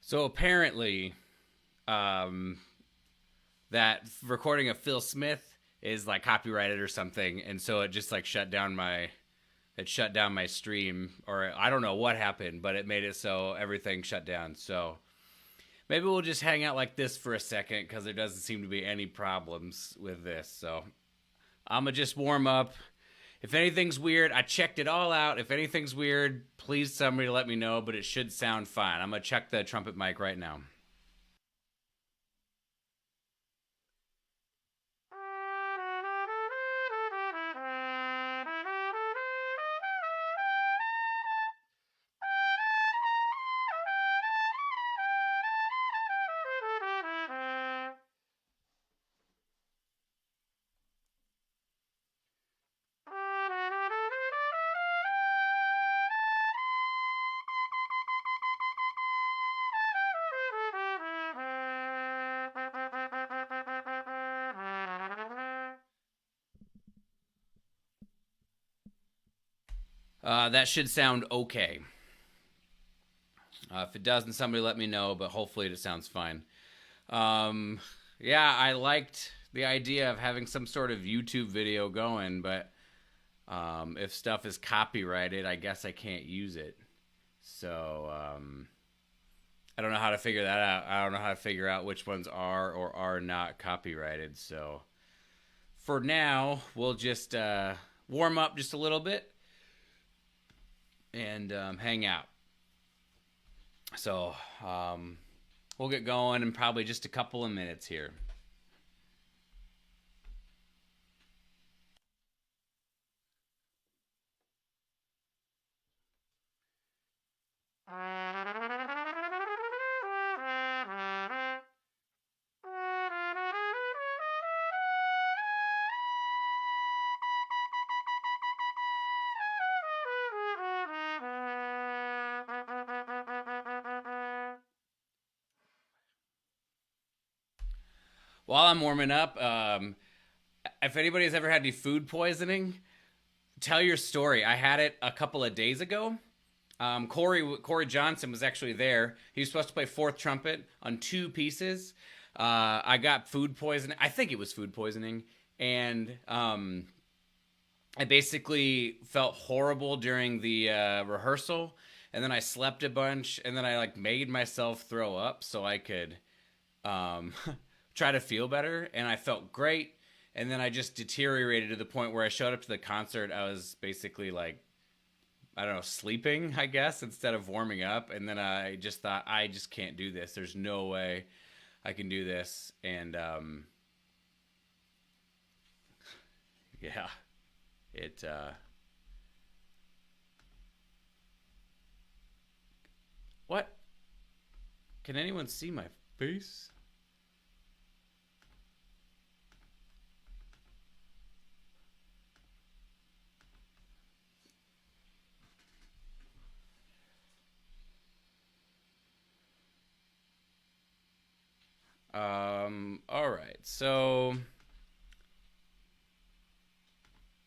So apparently, um, that recording of Phil Smith is like copyrighted or something, and so it just like shut down my stream, or I don't know what happened, but it made it so everything shut down. So maybe we'll just hang out like this for a second because there doesn't seem to be any problems with this. So I'm gonna just warm up. If anything's weird, I checked it all out. If anything's weird, please somebody let me know, but it should sound fine. I'm gonna check the trumpet mic right now. That should sound okay. If it doesn't, somebody let me know, but hopefully it sounds fine. Um, yeah, I liked the idea of having some sort of YouTube video going, but if stuff is copyrighted, I guess I can't use it. So I don't know how to figure that out. I don't know how to figure out which ones are or are not copyrighted. So for now, we'll just warm up just a little bit and hang out. So we'll get going in probably just a couple of minutes here. While I'm warming up, if anybody's ever had any food poisoning, tell your story. I had it a couple of days ago. Corey Johnson was actually there. He was supposed to play fourth trumpet on two pieces. I got food poisoning. I think it was food poisoning, and I basically felt horrible during the rehearsal, and then I slept a bunch, and then I like made myself throw up so I could um, try to feel better, and I felt great. And then I just deteriorated to the point where I showed up to the concert. I was basically like, I don't know, sleeping, I guess, instead of warming up. And then I just thought, I just can't do this. There's no way I can do this. And yeah, it. What? Can anyone see my face? All right. So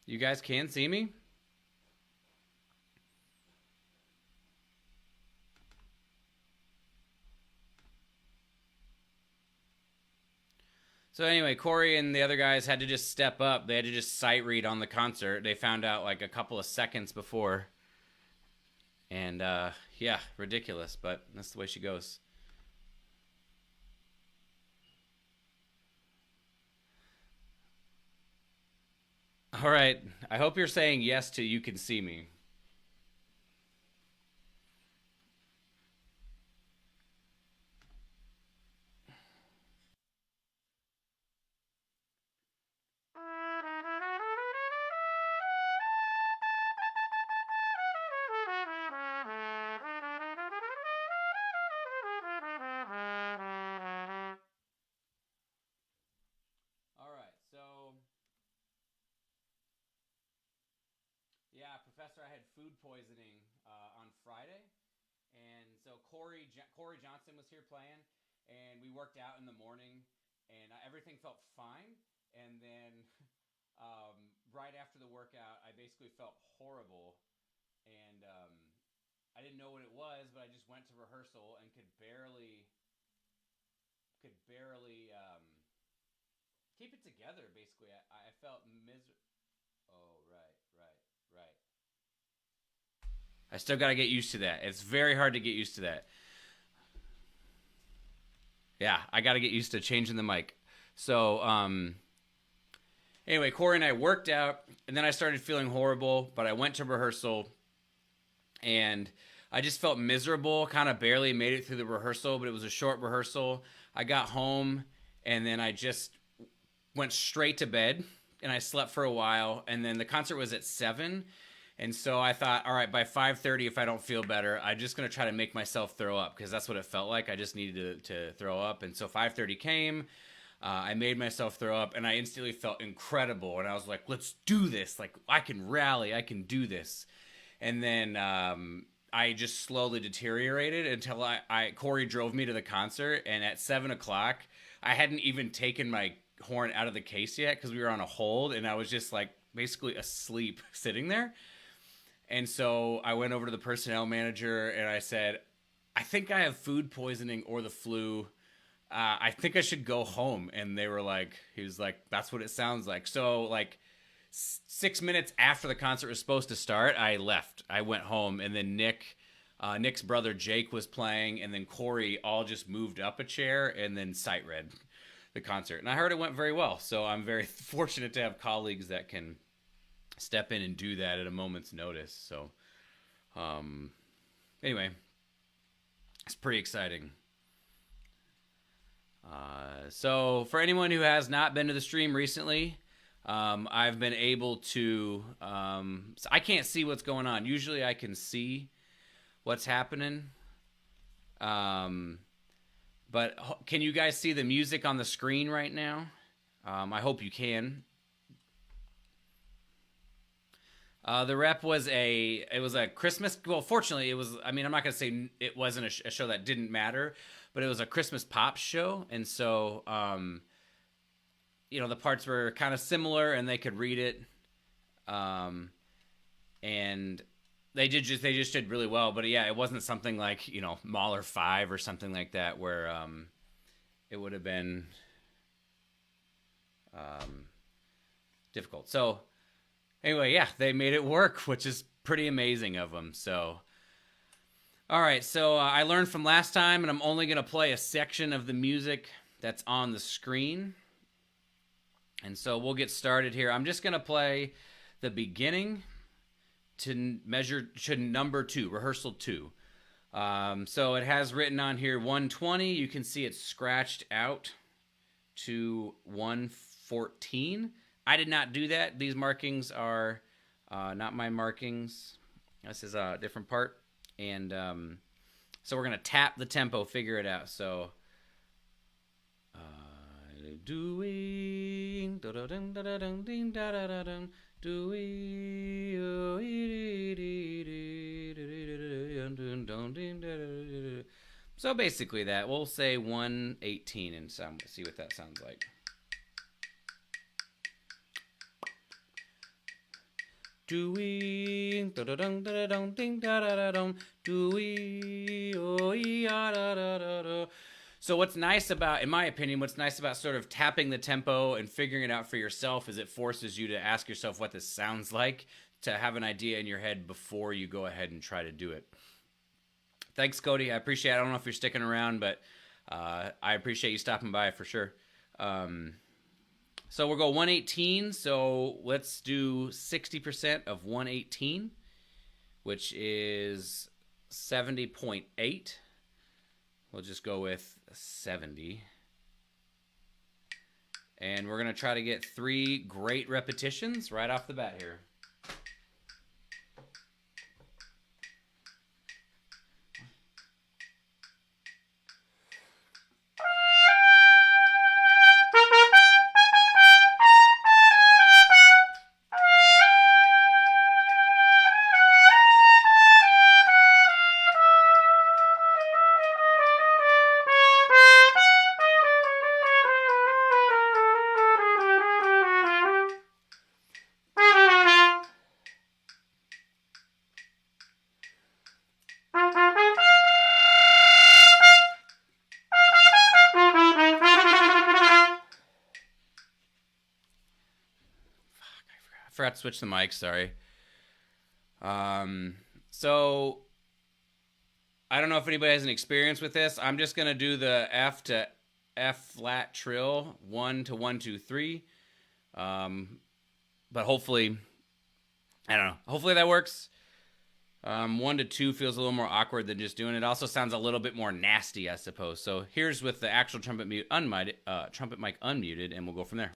you guys can see me? So anyway, Corey and the other guys had to just step up. They had to just sight read on the concert. They found out like a couple of seconds before. And yeah, ridiculous, but that's the way she goes. All right. I hope you're saying yes to you can see me. All right. So yeah, Professor, I had food poisoning on Friday, and so Corey Johnson was here playing, and we worked out in the morning, and everything felt fine. And then right after the workout, I basically felt horrible, and I didn't know what it was, but I just went to rehearsal and could barely keep it together. Basically, I felt miserable. Oh, right. I still got to get used to that. It's very hard to get used to that. Yeah, I got to get used to changing the mic. So, anyway, Corey and I worked out, and then I started feeling horrible, but I went to rehearsal, and I just felt miserable, kind of barely made it through the rehearsal, but it was a short rehearsal. I got home, and then I just went straight to bed, and I slept for a while, and then the concert was at 7, and so I thought, all right, by 5:30, if I don't feel better, I'm just going to try to make myself throw up, because that's what it felt like. I just needed to throw up, and so 5:30 came. I made myself throw up, and I instantly felt incredible, and I was like, let's do this. Like, I can rally. I can do this. And then I just slowly deteriorated until Corey drove me to the concert, and at 7 o'clock, I hadn't even taken my horn out of the case yet because we were on a hold, and I was just like basically asleep sitting there. And so I went over to the personnel manager and I said, I think I have food poisoning or the flu. I think I should go home. And he was like, that's what it sounds like. So like 6 minutes after the concert was supposed to start, I left. I went home, and then Nick's brother Jake was playing, and then Corey all just moved up a chair and then sight read the concert. And I heard it went very well. So I'm very fortunate to have colleagues that can step in and do that at a moment's notice. So anyway, it's pretty exciting. So for anyone who has not been to the stream recently, I've been able to so I can't see what's going on. Usually I can see what's happening, but can you guys see the music on the screen right now? I hope you can. The rep was a Christmas. Well, fortunately, it was. I mean, I'm not gonna say it wasn't a show that didn't matter, but it was a Christmas pop show, and so the parts were kind of similar, and they could read it, and they just did really well. But yeah, it wasn't something like Mahler 5 or something like that where it would have been difficult. So. Anyway, yeah, they made it work, which is pretty amazing of them. So, all right, so I learned from last time, and I'm only going to play a section of the music that's on the screen. And so we'll get started here. I'm just going to play the beginning to number 2, rehearsal 2. So it has written on here 120. You can see it's scratched out to 114. I did not do that. These markings are not my markings. This is a different part. And so we're going to tap the tempo, figure it out. So, doing, so basically that. We'll say 118 and see what that sounds like. Doing, da-da-dum, da-da-dum, ding, da-da-da-dum, doing, oh, da-da-da-da. So what's nice about, in my opinion, what's nice about sort of tapping the tempo and figuring it out for yourself is it forces you to ask yourself what this sounds like, to have an idea in your head before you go ahead and try to do it. Thanks, Cody. I appreciate it. I don't know if you're sticking around, but I appreciate you stopping by for sure. So we'll go 118. So let's do 60% of 118, which is 70.8. We'll just go with 70. And we're going to try to get 3 great repetitions right off the bat here. switch the mic. Sorry. So I don't know if anybody has an experience with this. I'm just gonna do the F to F flat trill, 1 to 1 2 3. But hopefully, I don't know. Hopefully that works. 1 to 2 feels a little more awkward than just doing it. Also sounds a little bit more nasty, I suppose. So here's with the actual trumpet mic unmuted, and we'll go from there.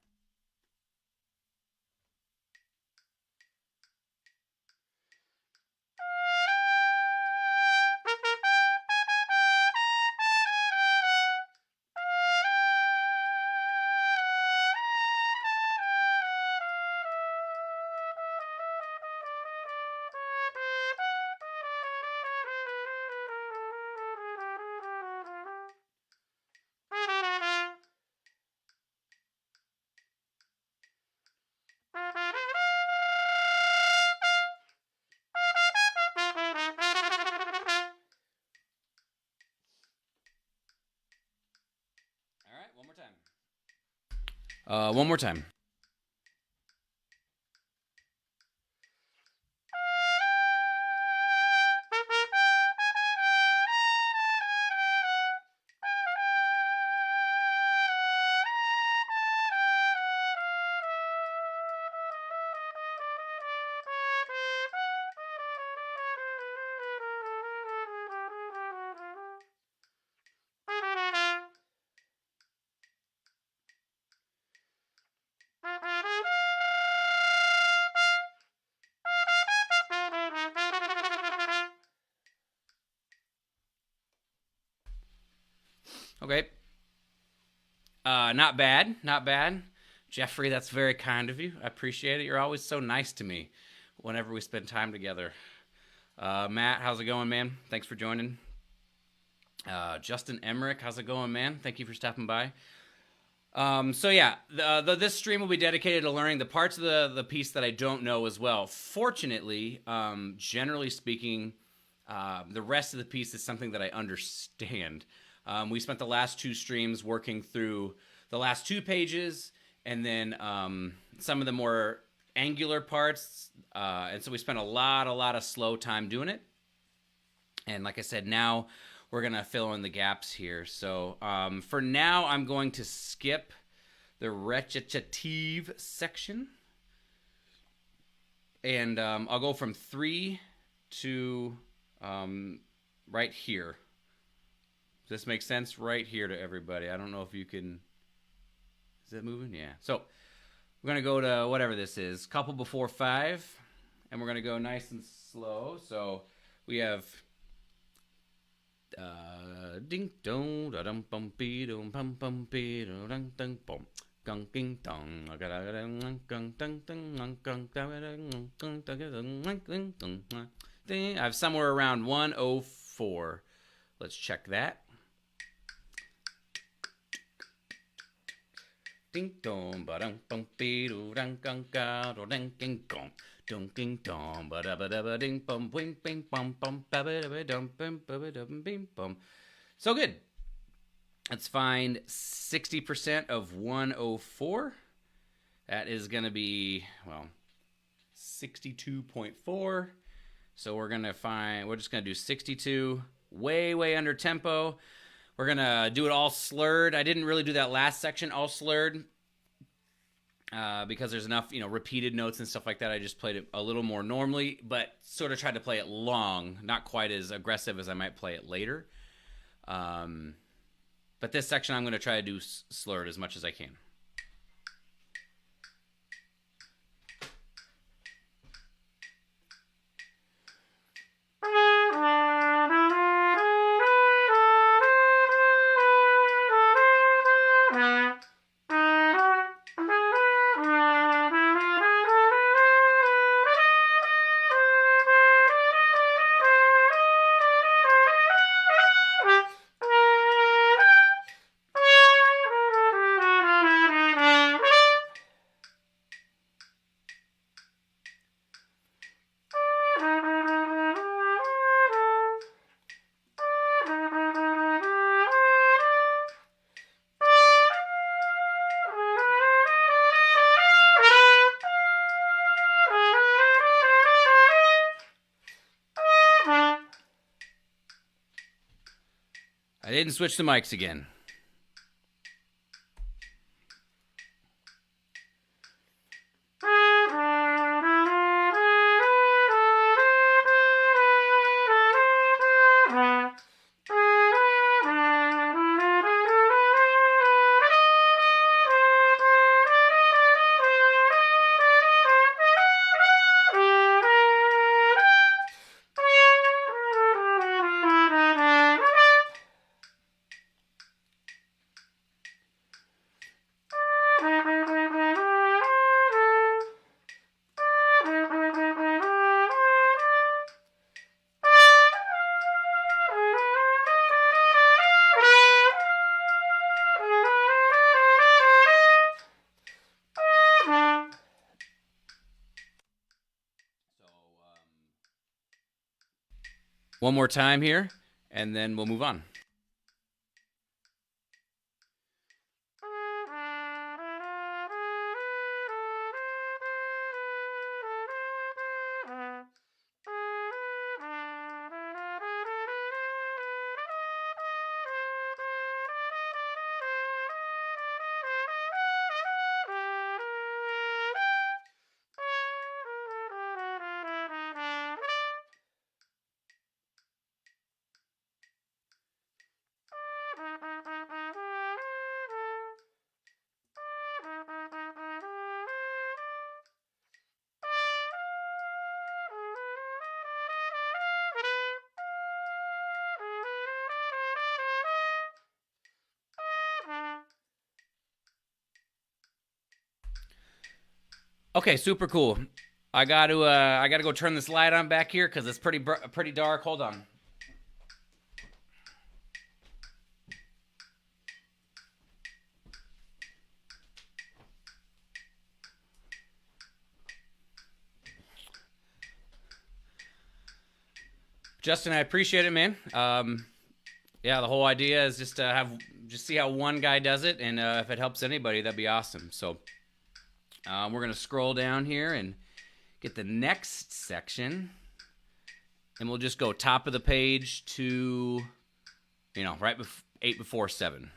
One more time. Okay. Not bad. Not bad. Jeffrey, that's very kind of you. I appreciate it. You're always so nice to me whenever we spend time together. Matt, how's it going, man? Thanks for joining. Justin Emmerich, how's it going, man? Thank you for stopping by. So yeah, this stream will be dedicated to learning the parts of the piece that I don't know as well. Fortunately, generally speaking, the rest of the piece is something that I understand. We spent the last 2 streams working through the last 2 pages, and then some of the more angular parts, and so we spent a lot of slow time doing it. And like I said, now we're gonna fill in the gaps here. So for now, I'm going to skip the recitative section, and I'll go from 3 to right here. Does this make sense? Right here to everybody. I don't know if you can... Is it moving? Yeah. So we're going to go to whatever this is. Couple before 5. And we're going to go nice and slow. So we have... Ding dong da dum bum be dum bum bum be dum dum bum gong ding dong I have somewhere around 104. Let's check that. Ding dong ba dum bum be dum gong ga ding ding gong dong ding dong ba da ba da ba ding bum bing bing bum bum ba ba da ba dum bum ba ba dum bing bum. So good. Let's find 60% of 104. That is going to be, well, 62.4. So we're just going to do 62, way under tempo. We're going to do it all slurred. I didn't really do that last section all slurred because there's enough, repeated notes and stuff like that. I just played it a little more normally, but sort of tried to play it long, not quite as aggressive as I might play it later. But this section I'm going to try to do slurred as much as I can. I didn't switch the mics again. One more time here, and then we'll move on. Okay, super cool. I got to go turn this light on back here because it's pretty dark. Hold on. Justin, I appreciate it, man. Yeah, the whole idea is just to see how one guy does it, and if it helps anybody, that'd be awesome. So we're gonna scroll down here and get the next section, and we'll just go top of the page to, right 8 before 7.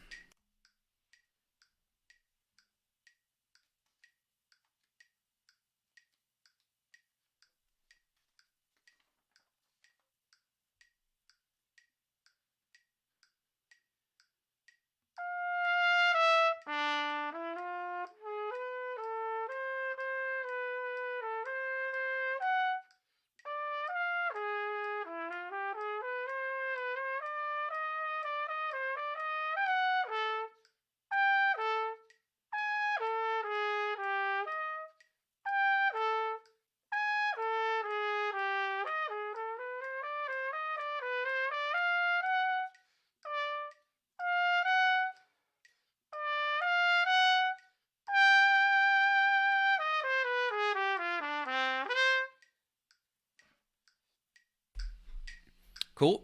Cool.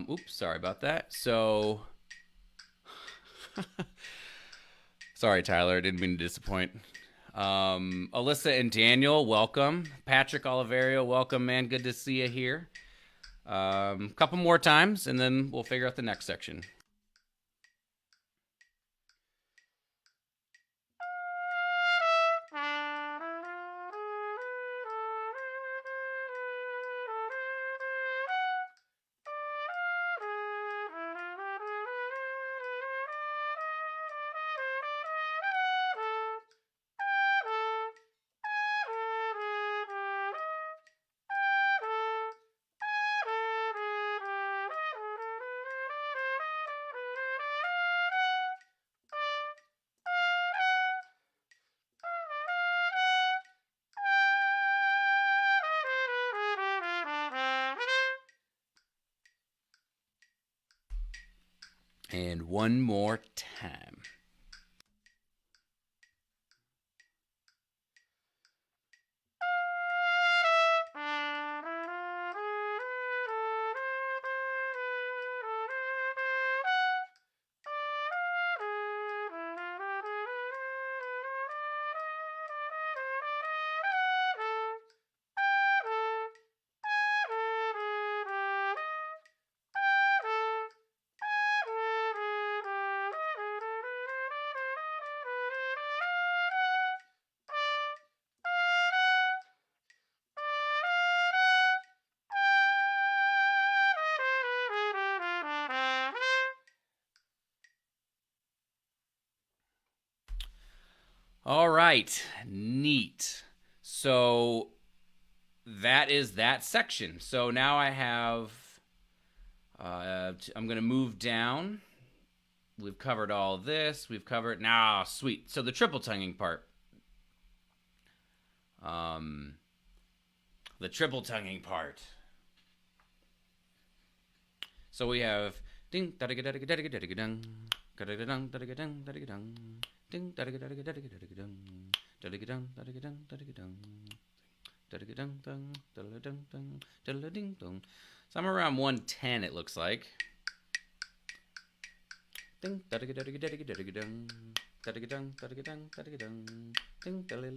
Oops, sorry about that. So, sorry, Tyler. I didn't mean to disappoint. Alyssa and Daniel, welcome. Patrick Oliverio, welcome, man. Good to see you here. Couple more times, and then we'll figure out the next section. And one more time. All right, neat. So that is that section. So now I have. I'm gonna move down. We've covered all this. We've covered now. Sweet. So the triple tonguing part. Um, the triple tonguing part. So we have ding da da da da da da da da dung da da dung da da dung da da dung ding da da da da da da da dung da da dung da da dung da da dung da da dung dung da da dung dung da da ding dung. So I'm around 110. It looks like. Ding da da da da da da da dung da da dung da da dung da da dung ding da da da.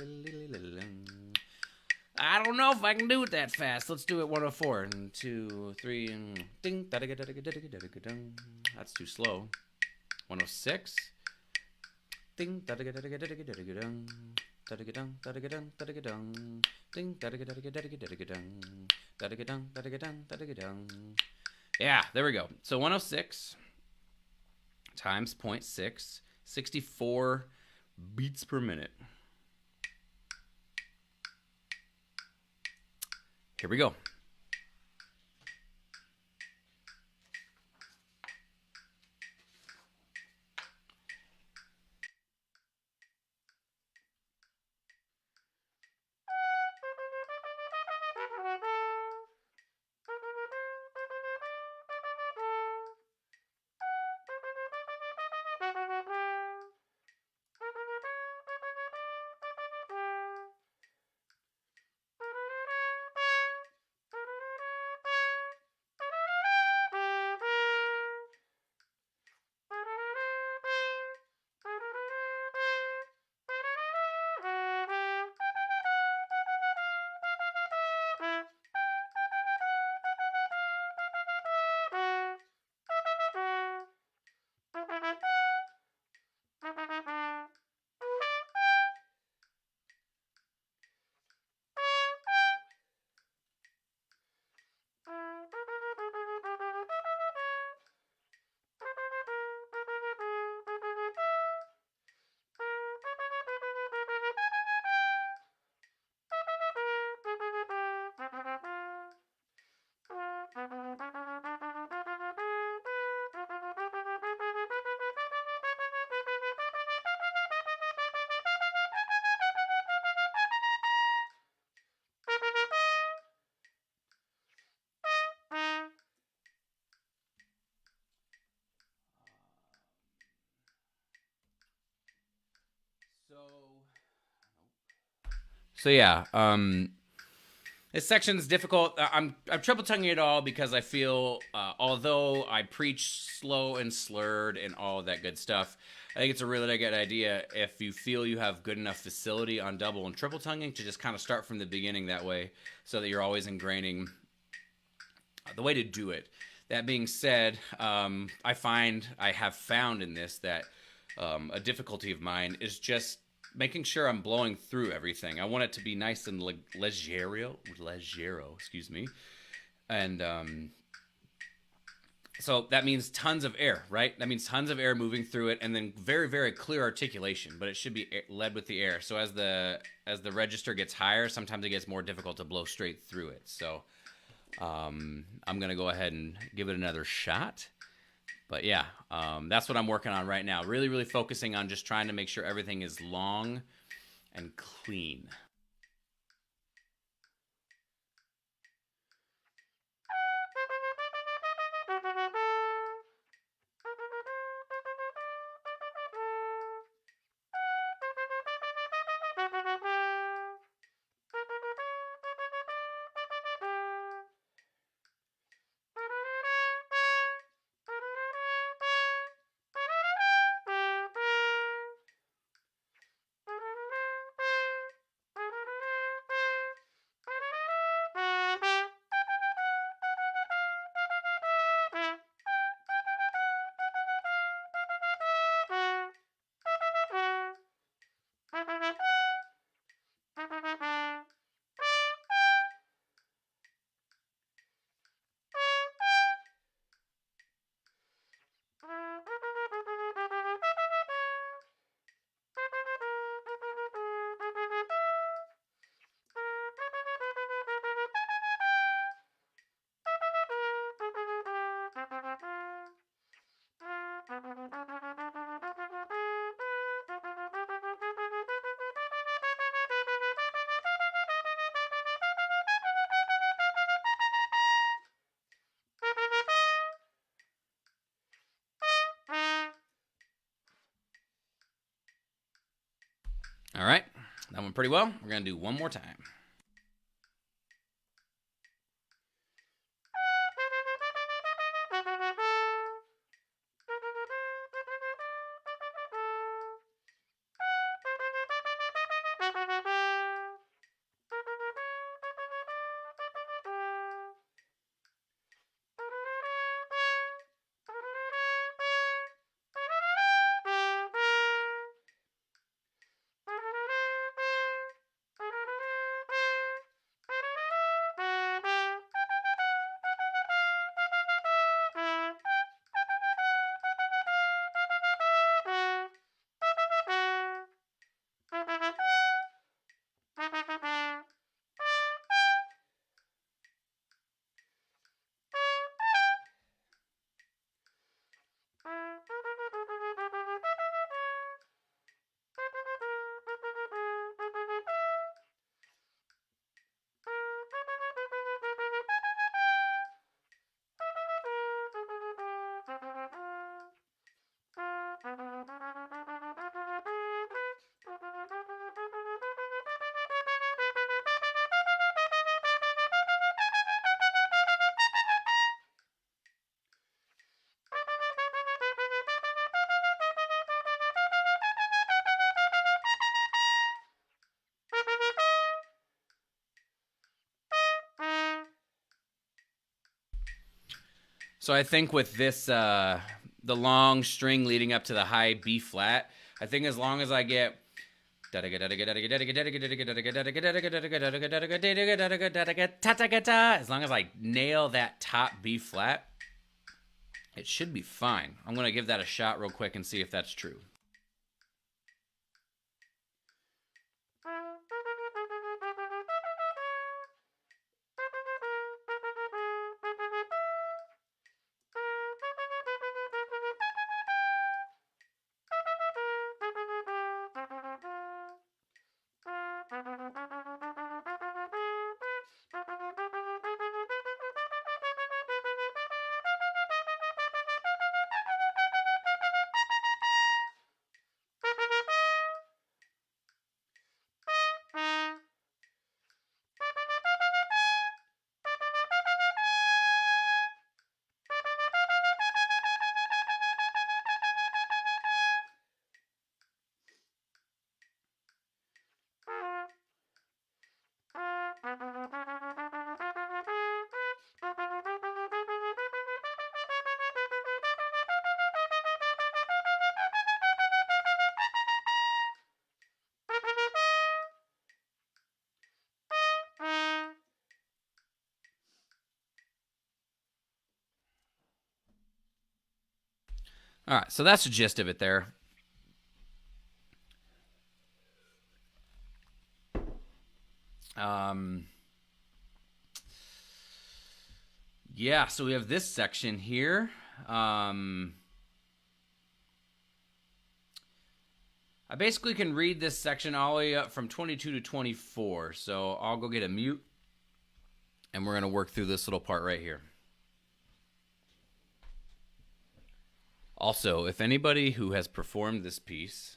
I don't know if I can do it that fast. Let's do it 104 and 2, 3 and ding. That's too slow. 106. Ding. Yeah, there we go. So 106 times 0.6, 64 beats per minute. Here we go. So yeah, this section is difficult. I'm triple tonguing it all because I feel, although I preach slow and slurred and all that good stuff, I think it's a really good idea if you feel you have good enough facility on double and triple tonguing to just kind of start from the beginning that way, so that you're always ingraining the way to do it. That being said, I have found in this that a difficulty of mine is just making sure I'm blowing through everything. I want it to be nice and leggero, excuse me. And so that means tons of air, right? That means tons of air moving through it, and then very, very clear articulation. But it should be led with the air. So as the register gets higher, sometimes it gets more difficult to blow straight through it. So I'm gonna go ahead and give it another shot. But yeah, that's what I'm working on right now. Really, really focusing on just trying to make sure everything is long and clean. went pretty well. We're going to do one more time. So I think with this, the long string leading up to the high B flat, I think as long as I get as long as I nail that top B flat, it should be fine. I'm going to give that a shot real quick and see if that's true. All right, so that's the gist of it there. Yeah, so we have this section here. I basically can read this section all the way up from 22 to 24. So I'll go get a mute, and we're going to work through this little part right here. Also, if anybody who has performed this piece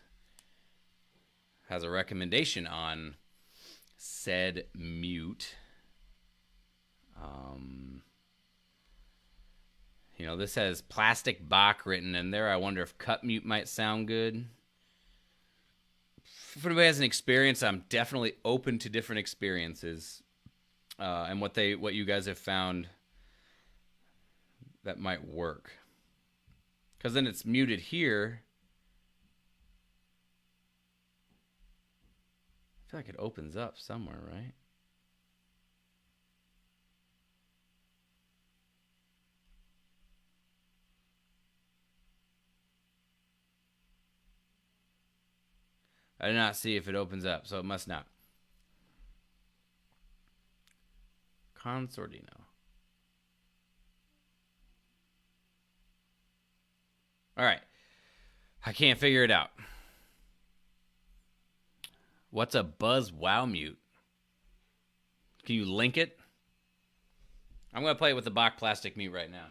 has a recommendation on said mute, you know, this has Plastic Bach written in there. I wonder if cut mute might sound good. If anybody has an experience, I'm definitely open to different experiences, and what you guys have found that might work. Because then it's muted here. I feel like it opens up somewhere, right? I did not see if it opens up, so it must not. Consortino. All right. I can't figure it out. What's a buzz wow mute? Can you link it? I'm going to play it with the Bach plastic mute right now.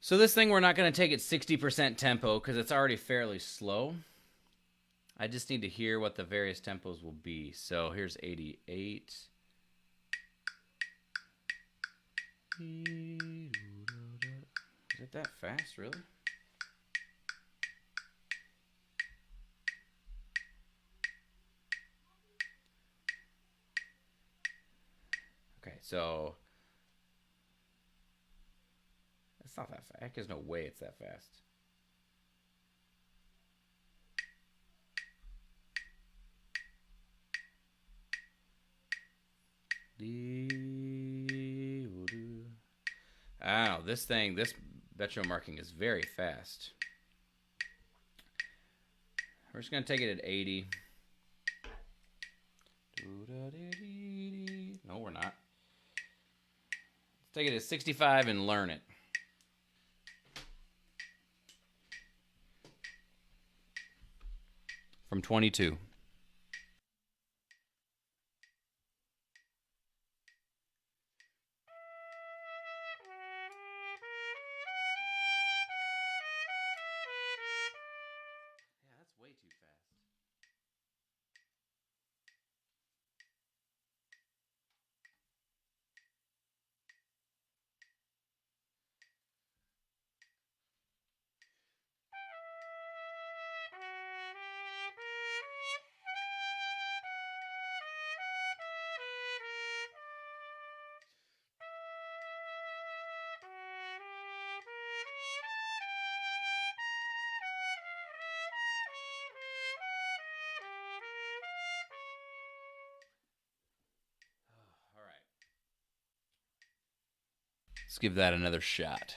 So this thing, we're not going to take it 60% tempo because it's already fairly slow. I just need to hear what the various tempos will be. So here's 88. Is it that fast, really? Okay, so it's not that fast. There's no way it's that fast. I don't know. This metro marking is very fast. We're just going to take it at 80. No, we're not. Let's take it at 65 and learn it. From 22. Yeah, that's way too fast. All right. Let's give that another shot.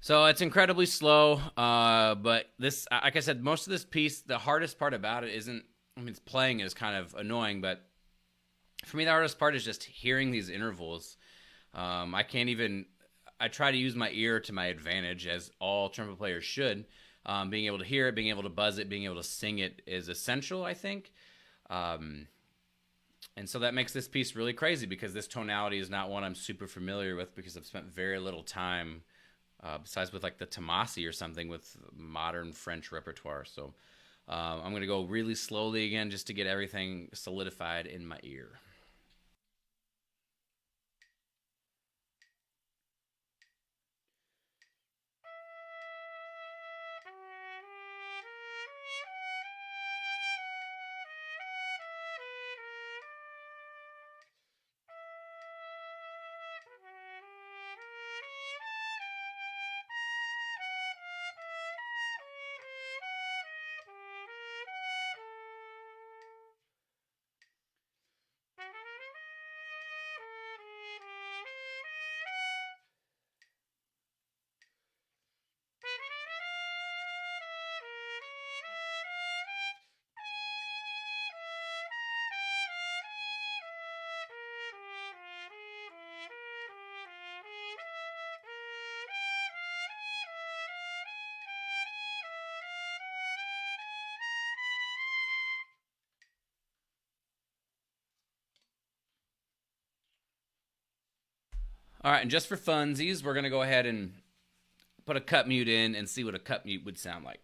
So it's incredibly slow, but this, like I said, most of this piece, the hardest part about it isn't, I mean, it's playing is kind of annoying, but for me, the hardest part is just hearing these intervals. I can't even, I try to use my ear to my advantage, as all trumpet players should. Being able to hear it, being able to buzz it, being able to sing it is essential, I think. And so that makes this piece really crazy because this tonality is not one I'm super familiar with because I've spent very little time besides with like the Tomasi or something with modern French repertoire. So I'm going to go really slowly again just to get everything solidified in my ear. All right, and just for funsies, we're going to go ahead and put a cut mute in and see what a cut mute would sound like.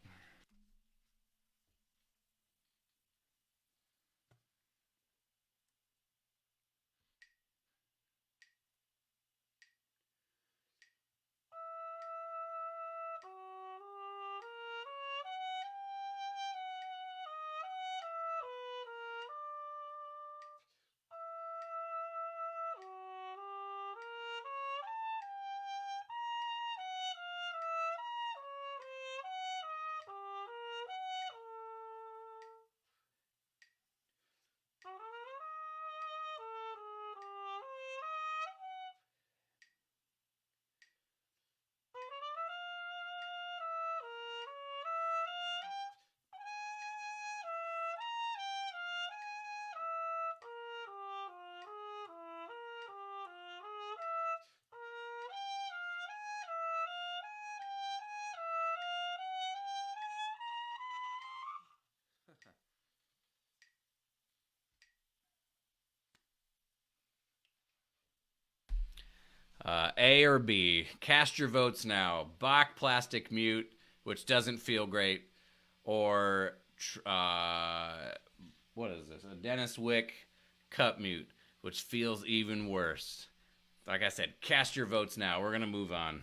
A or B. Cast your votes now. Bach Plastic Mute, which doesn't feel great, or what is this? A Dennis Wick Cup Mute, which feels even worse. Like I said, cast your votes now. We're gonna move on.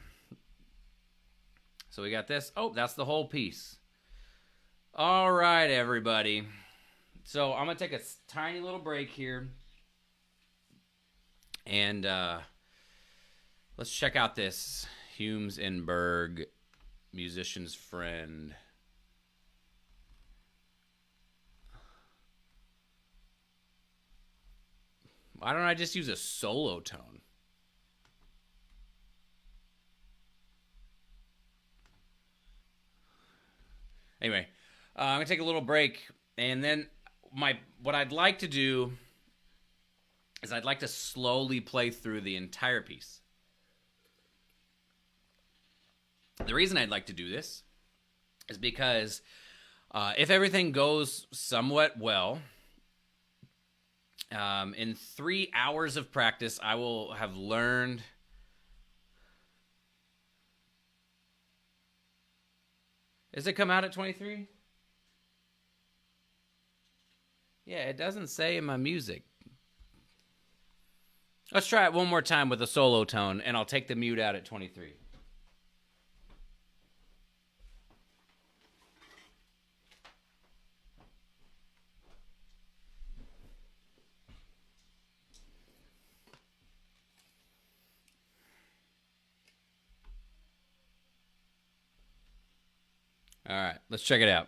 So we got this. Oh, that's the whole piece. All right, everybody. So I'm gonna take a tiny little break here, and let's check out this Humes and Berg, Musician's Friend. Why don't I just use a solo tone? Anyway, I'm gonna take a little break, and then what I'd like to do is I'd like to slowly play through the entire piece. The reason I'd like to do this is because if everything goes somewhat well, in 3 hours of practice, I will have learned. Does it come out at 23? Yeah, it doesn't say in my music. Let's try it one more time with a solo tone, and I'll take the mute out at 23. All right, let's check it out.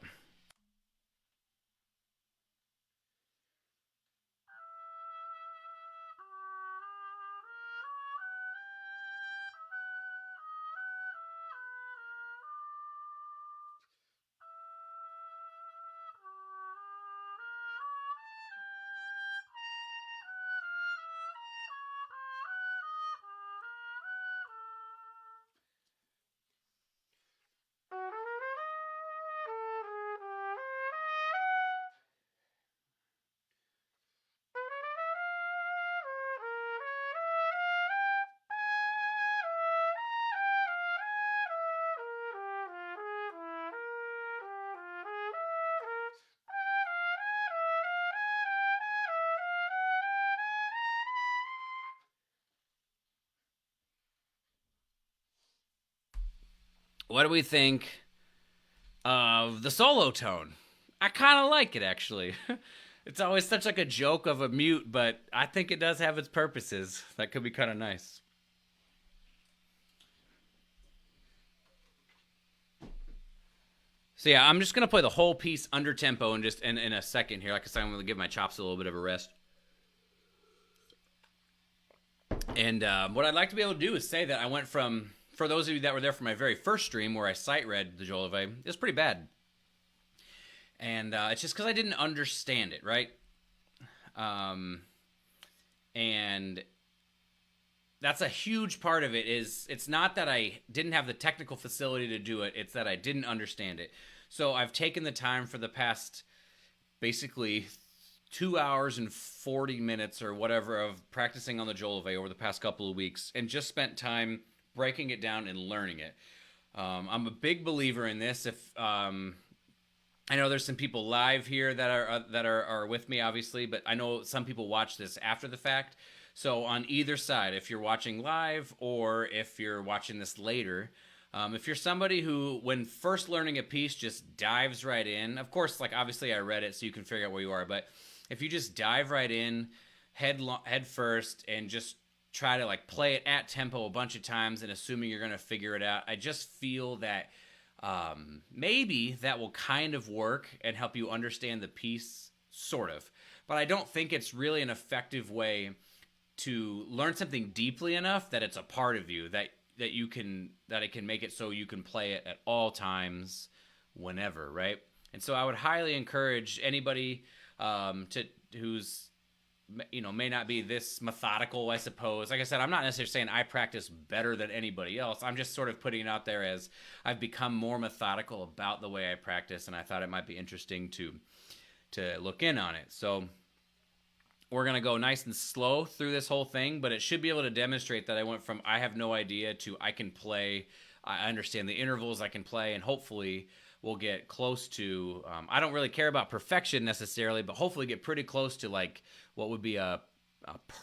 What do we think of the solo tone? I kind of like it, actually. It's always such like a joke of a mute, but I think it does have its purposes. That could be kind of nice. So yeah, I'm just gonna play the whole piece under tempo and just in a second here. Like I said, I'm gonna give my chops a little bit of a rest. And what I'd like to be able to do is say that I went from, for those of you that were there for my very first stream where I sight read the Jolivet, it was pretty bad. And it's just because I didn't understand it, right? And that's a huge part of it. Is it's not that I didn't have the technical facility to do it, it's that I didn't understand it. So I've taken the time for the past basically 2 hours and 40 minutes or whatever of practicing on the Jolivet over the past couple of weeks and just spent time breaking it down and learning it. I'm a big believer in this. If I know there's some people live here that are with me, obviously, but I know some people watch this after the fact. So on either side, if you're watching live or if you're watching this later, if you're somebody who, when first learning a piece, just dives right in, of course, like obviously I read it so you can figure out where you are, but if you just dive right in, head first, and just try to like play it at tempo a bunch of times and assuming you're going to figure it out, I just feel that maybe that will kind of work and help you understand the piece, sort of. But I don't think it's really an effective way to learn something deeply enough that it's a part of you, that it can make it so you can play it at all times, whenever, right? And so I would highly encourage anybody who's, you know, may not be this methodical, I suppose. Like I said, I'm not necessarily saying I practice better than anybody else. I'm just sort of putting it out there as I've become more methodical about the way I practice, and I thought it might be interesting to look in on it. So We're going to go nice and slow through this whole thing, but it should be able to demonstrate that I went from I have no idea to I can play. I understand the intervals I can play, and hopefully we'll get close to. I don't really care about perfection necessarily, but hopefully get pretty close to like what would be a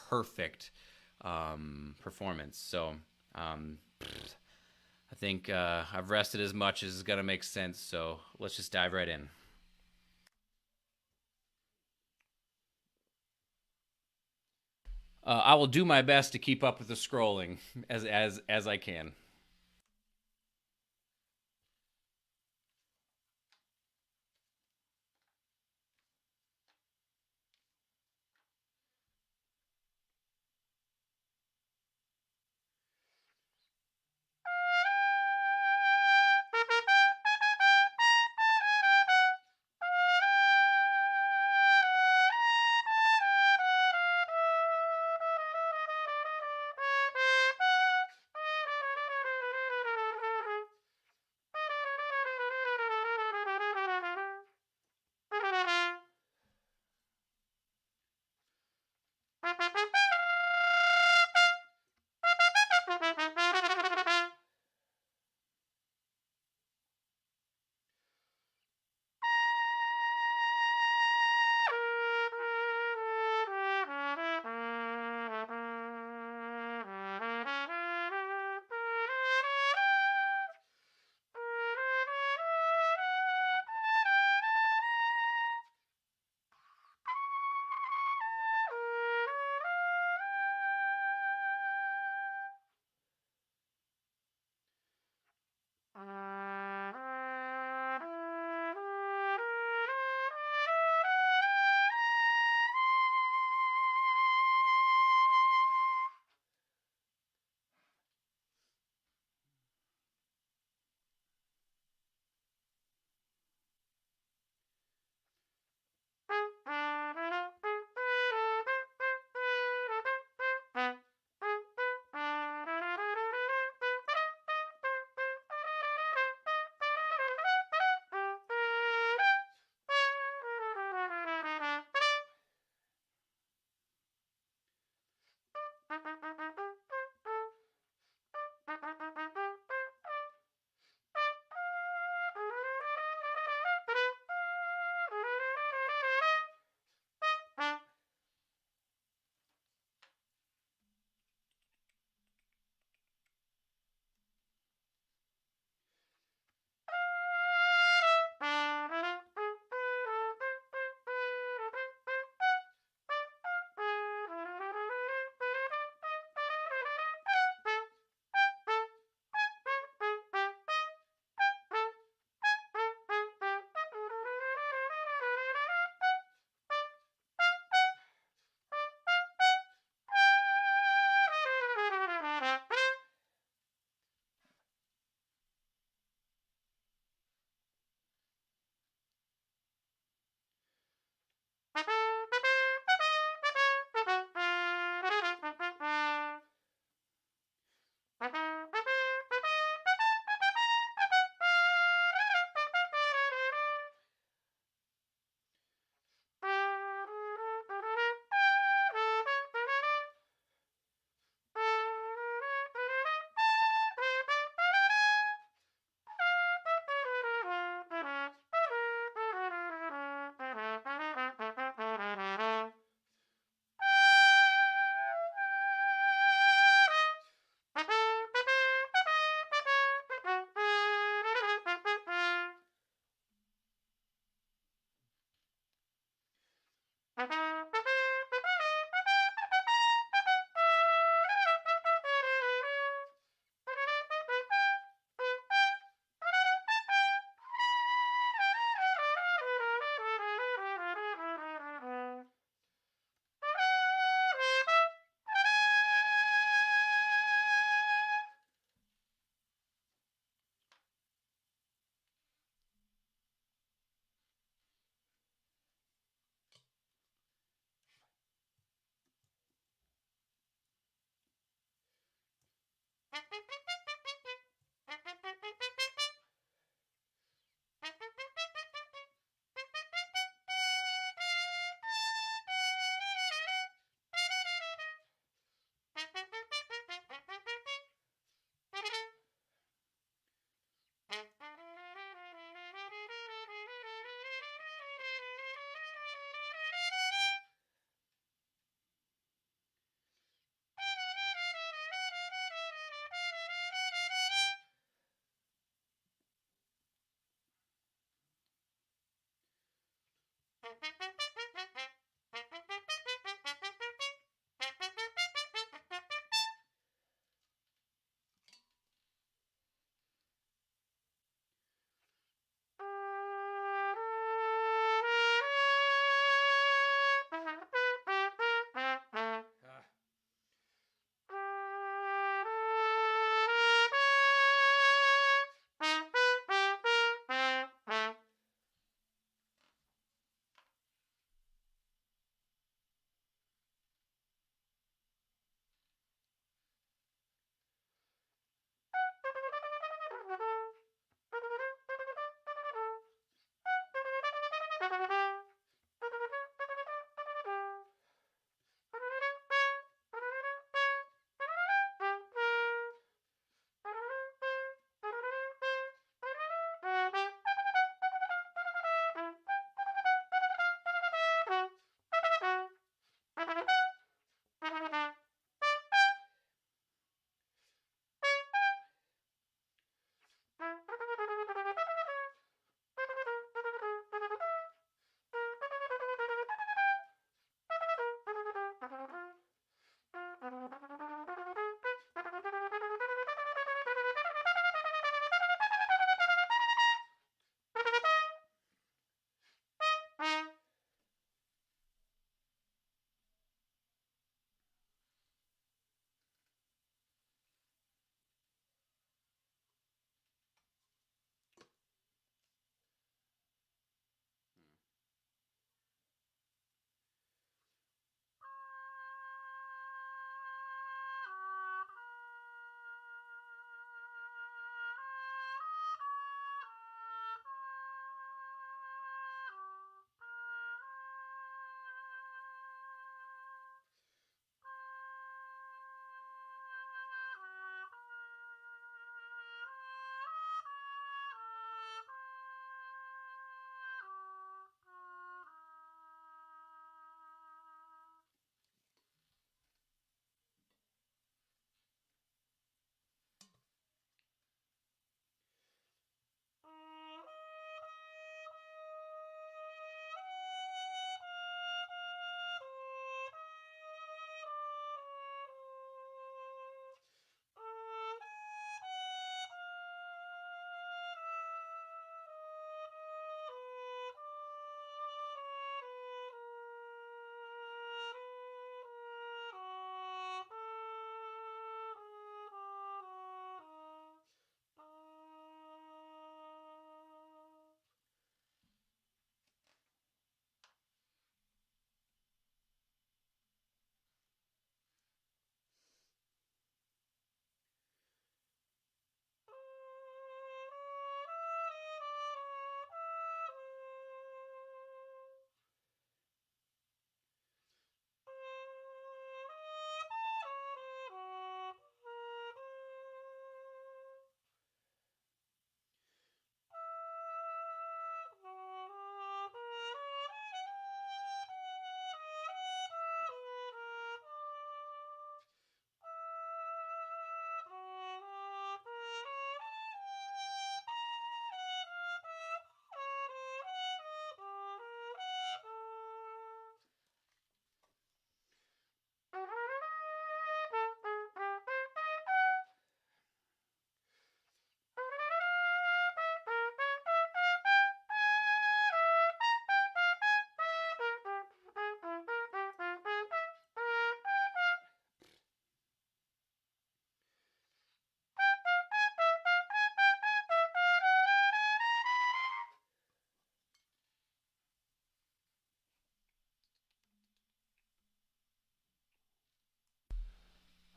perfect performance. So I think I've rested as much as is going to make sense. So let's just dive right in. I will do my best to keep up with the scrolling as I can.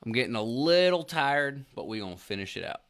I'm getting a little tired, but we gonna finish it out.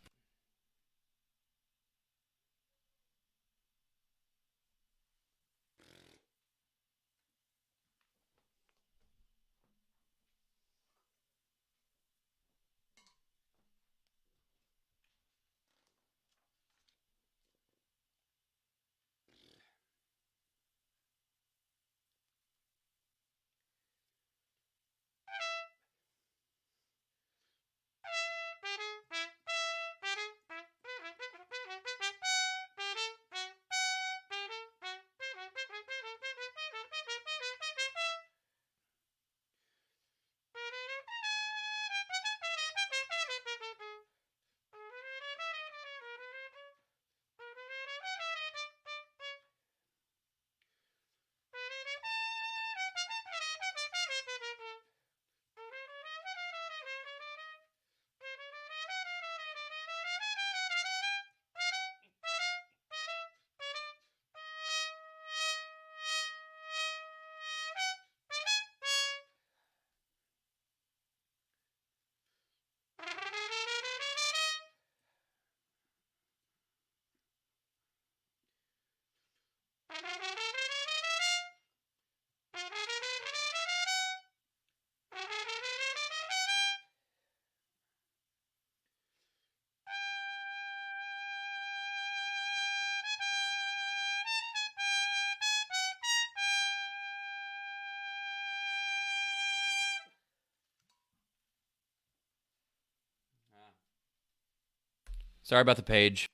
Sorry about the page.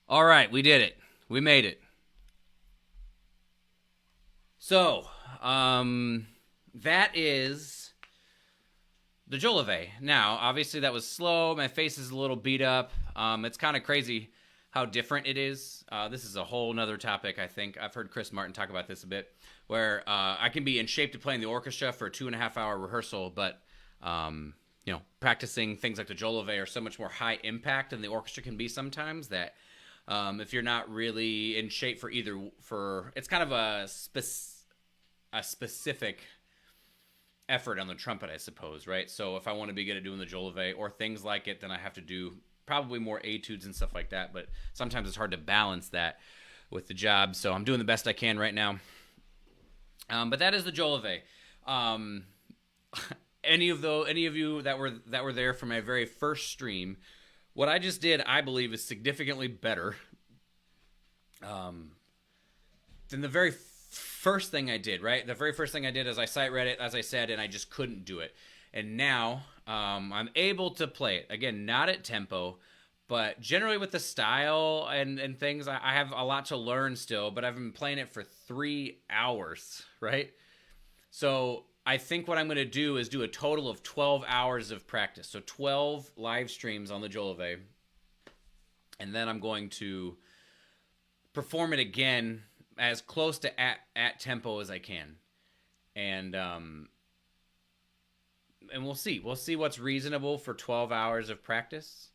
All right, we did it. We made it. So, that is the Jolivet. Now, obviously, that was slow. My face is a little beat up. It's kind of crazy how different it is. This is a whole nother topic, I think. I've heard Chris Martin talk about this a bit, where I can be in shape to play in the orchestra for a 2.5-hour rehearsal, but practicing things like the Jolivet are so much more high impact than the orchestra can be sometimes that if you're not really in shape for it's kind of a specific effort on the trumpet, I suppose, right? So if I want to be good at doing the Jolivet or things like it, then I have to do probably more etudes and stuff like that. But sometimes it's hard to balance that with the job. So I'm doing the best I can right now. But that is the Jolivet. Any of you that were there for my very first stream, what I just did, I believe, is significantly better than the very first thing I did, right? The very first thing I did is I sight read it, as I said, and I just couldn't do it. And now I'm able to play it. Again, not at tempo, but generally with the style and things, I have a lot to learn still, but I've been playing it for 3 hours, right? So I think what I'm going to do is do a total of 12 hours of practice. So 12 live streams on the Jolivet. And then I'm going to perform it again as close to at tempo as I can. And we'll see. We'll see what's reasonable for 12 hours of practice.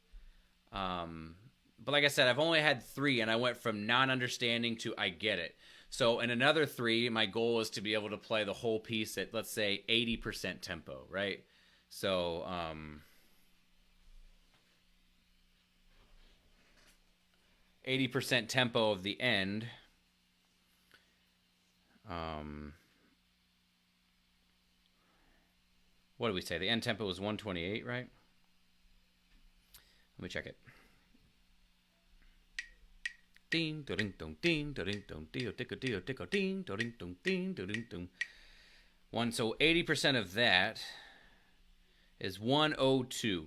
But like I said, I've only had 3, and I went from non-understanding to I get it. So in another 3, my goal is to be able to play the whole piece at, let's say, 80% tempo, right? So 80% tempo of the end. What did we say? The end tempo was 128, right? Let me check it. ding ding dong ding ding dong ding ding ding ding ding. One, so 80% of that is 102.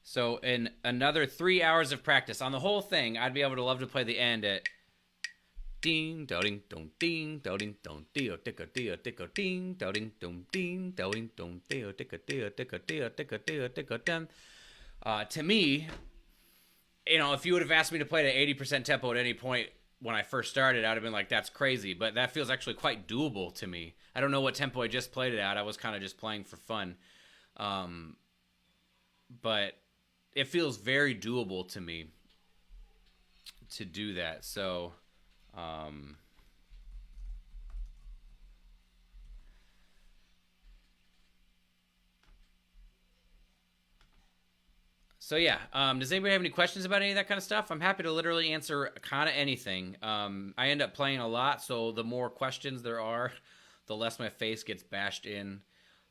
So in another 3 hours of practice on the whole thing, I'd be able to love to play the end at ding ding dong ding ding dong ding ding ding dong ding ding dong ding. To me, if you would have asked me to play at 80% tempo at any point when I first started, I'd have been like, that's crazy. But that feels actually quite doable to me. I don't know what tempo I just played it at. I was kind of just playing for fun. But it feels very doable to me to do that. So, yeah. Does anybody have any questions about any of that kind of stuff? I'm happy to literally answer kind of anything. I end up playing a lot, so the more questions there are, the less my face gets bashed in.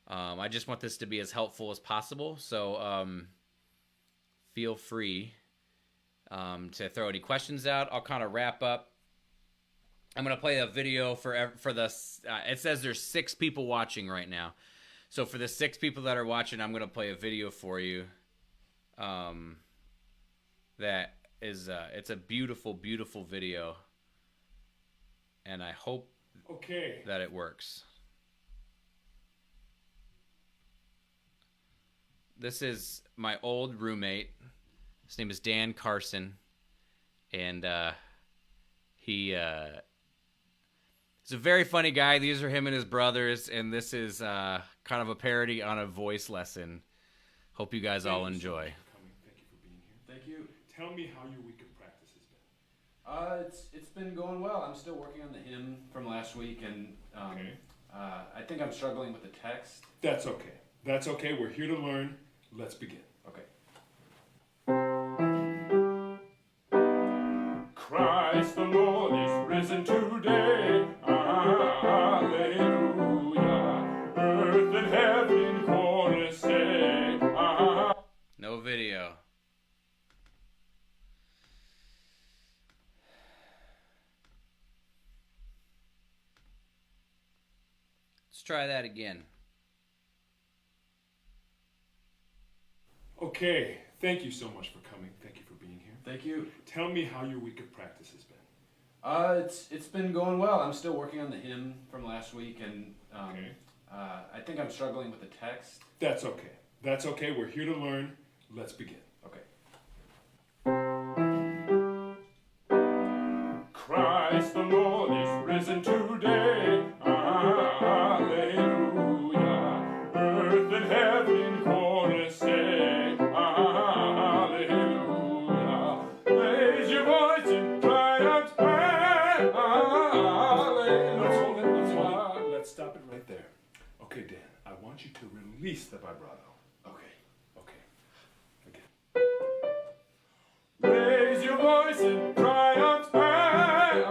I just want this to be as helpful as possible, so feel free to throw any questions out. I'll kind of wrap up. I'm going to play a video for the, it says there's 6 people watching right now. So for the 6 people that are watching, I'm going to play a video for you. That is, it's a beautiful, beautiful video. And I hope that it works. This is my old roommate. His name is Dan Carson. And he's a very funny guy. These are him and his brothers. And this is kind of a parody on a voice lesson. Hope you guys all enjoy. Thank you for being here. Thank you. Tell me how your week of practice has been. It's been going well. I'm still working on the hymn from last week, and I think I'm struggling with the text. That's okay. That's okay. We're here to learn. Let's begin. Okay. Christ the Lord is risen today. Hallelujah. Earth and heaven chorus say. No video. Let's try that again. Okay. Thank you so much for coming. Thank you for being here. Thank you. Tell me how your week of practice has been. It's been going well. I'm still working on the hymn from last week, and I think I'm struggling with the text. That's okay. That's okay. We're here to learn. Let's begin. Okay. Christ the Lord is risen today. Hallelujah. Earth and heaven chorus say. Hallelujah. Raise your voice in triumph. Hallelujah. Let's stop it right there. Okay, Dan, I want you to release the vibrato. Raise your voice in triumph. Hallelujah.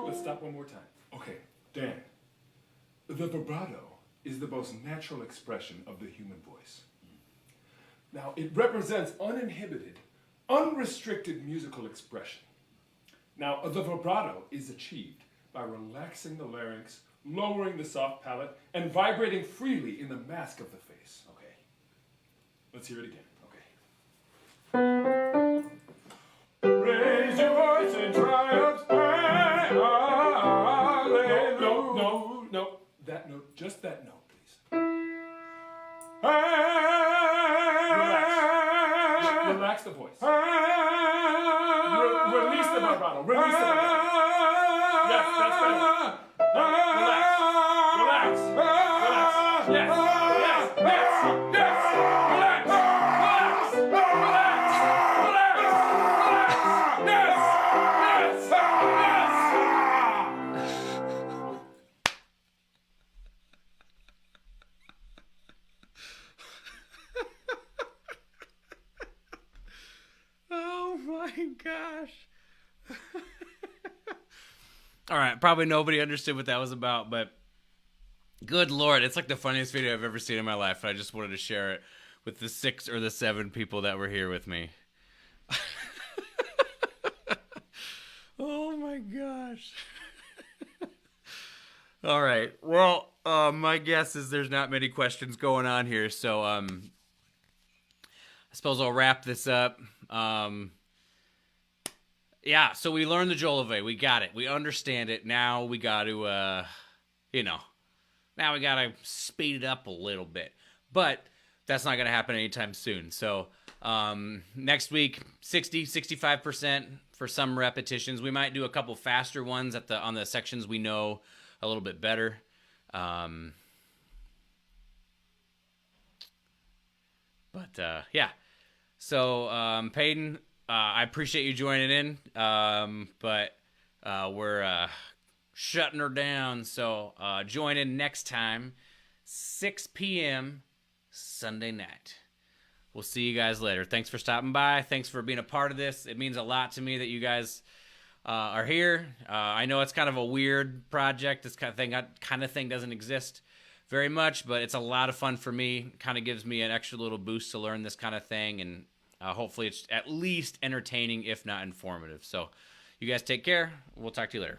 Let's stop one more time. Okay, Dan. The vibrato is the most natural expression of the human voice. Now, it represents uninhibited, unrestricted musical expression. Now, the vibrato is achieved by relaxing the larynx, lowering the soft palate, and vibrating freely in the mask of the face. Okay. Let's hear it again. Raise your voice in triumph. Hallelujah. No. That note, just that note, please. Relax the voice. Release the vibrato. Release the vibrato. Yes, that's better. Relax. Yes. Oh my gosh. All right, probably nobody understood what that was about, but good Lord, it's like the funniest video I've ever seen in my life. And I just wanted to share it with the 6 or the 7 people that were here with me. Oh my gosh. All right. Well, my guess is there's not many questions going on here, so I suppose I'll wrap this up. Yeah, so we learned the Jolove. We got it. We understand it. Now we got to, now we got to speed it up a little bit. But that's not going to happen anytime soon. So next week, 65% for some repetitions. We might do a couple faster ones on the sections we know a little bit better. Yeah. So Peyton, I appreciate you joining in, but we're shutting her down. So join in next time, 6 p.m. Sunday night. We'll see you guys later. Thanks for stopping by. Thanks for being a part of this. It means a lot to me that you guys are here. I know it's kind of a weird project. This kind of thing doesn't exist very much, but it's a lot of fun for me. Kind of gives me an extra little boost to learn this kind of thing, and hopefully it's at least entertaining, if not informative. So you guys take care. We'll talk to you later.